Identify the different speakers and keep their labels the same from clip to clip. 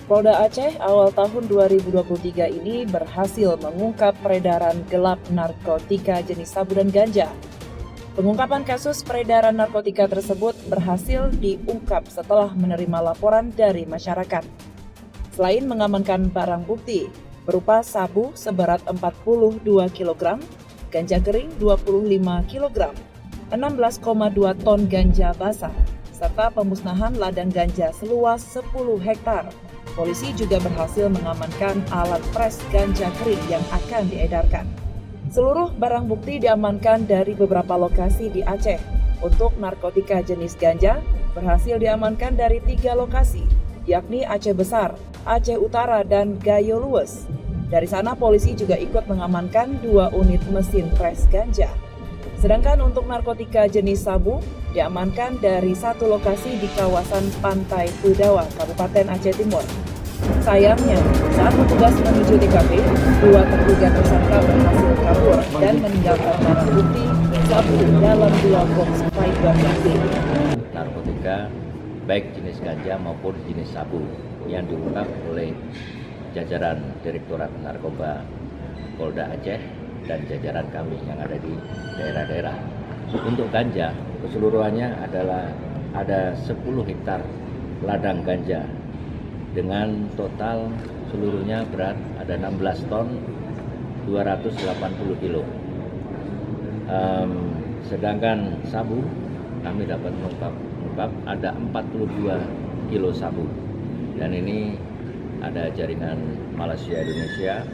Speaker 1: Polda Aceh awal tahun 2023 ini berhasil mengungkap peredaran gelap narkotika jenis sabu dan ganja. Pengungkapan kasus peredaran narkotika tersebut berhasil diungkap setelah menerima laporan dari masyarakat. Selain mengamankan barang bukti berupa sabu seberat 42 kg, ganja kering 25 kg, 16,2 ton ganja basah, serta pemusnahan ladang ganja seluas 10 hektar. Polisi juga berhasil mengamankan alat pres ganja kering yang akan diedarkan. Seluruh barang bukti diamankan dari beberapa lokasi di Aceh. Untuk narkotika jenis ganja, berhasil diamankan dari 3 lokasi, yakni Aceh Besar, Aceh Utara, dan Gayo Lues. Dari sana polisi juga ikut mengamankan 2 unit mesin pres ganja. Sedangkan untuk narkotika jenis sabu diamankan dari 1 lokasi di kawasan Pantai Pudawa, Kabupaten Aceh Timur. Sayangnya, saat petugas menuju TKP, 2 terduga tersangka berhasil kabur dan meninggalkan barang bukti sabu dalam 2 box fiber plastik.
Speaker 2: Narkotika baik jenis ganja maupun jenis sabu yang diungkap oleh jajaran Direktorat Narkoba Polda Aceh dan jajaran kami yang ada di daerah-daerah. Untuk ganja, keseluruhannya adalah ada 10 hektar ladang ganja dengan total seluruhnya berat ada 16 ton 280 kilo. Sedangkan sabu kami dapat mengungkap ada 42 kilo sabu, dan ini ada jaringan Malaysia Indonesia.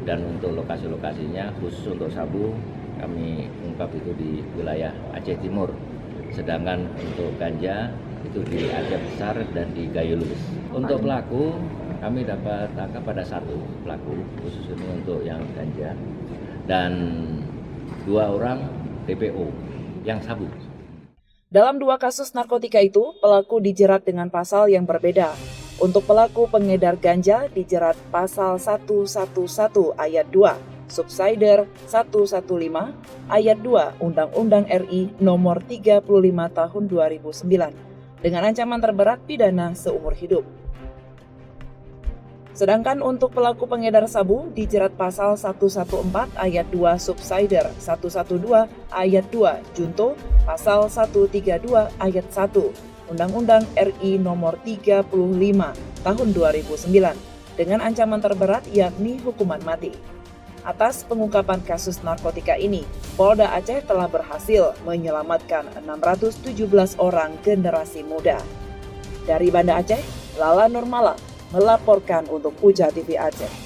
Speaker 2: Dan untuk lokasi-lokasinya khusus untuk sabu kami ungkap itu di wilayah Aceh Timur. Sedangkan untuk ganja itu di Aceh Besar dan di Gayo Lues. Untuk pelaku kami dapat tangkap pada 1 pelaku khusus ini untuk yang ganja dan 2 orang DPO yang sabu.
Speaker 1: Dalam 2 kasus narkotika itu, pelaku dijerat dengan pasal yang berbeda. Untuk pelaku pengedar ganja dijerat pasal 111 ayat 2, Subsider 115 ayat 2 Undang-Undang RI nomor 35 tahun 2009 dengan ancaman terberat pidana seumur hidup. Sedangkan untuk pelaku pengedar sabu dijerat pasal 114 ayat 2 Subsider 112 ayat 2 Junto pasal 132 ayat 1 Undang-Undang RI nomor 35 tahun 2009 dengan ancaman terberat yakni hukuman mati. Atas pengungkapan kasus narkotika ini, Polda Aceh telah berhasil menyelamatkan 617 orang generasi muda. Dari Banda Aceh, Lala Nurmala melaporkan untuk Puja TV Aceh.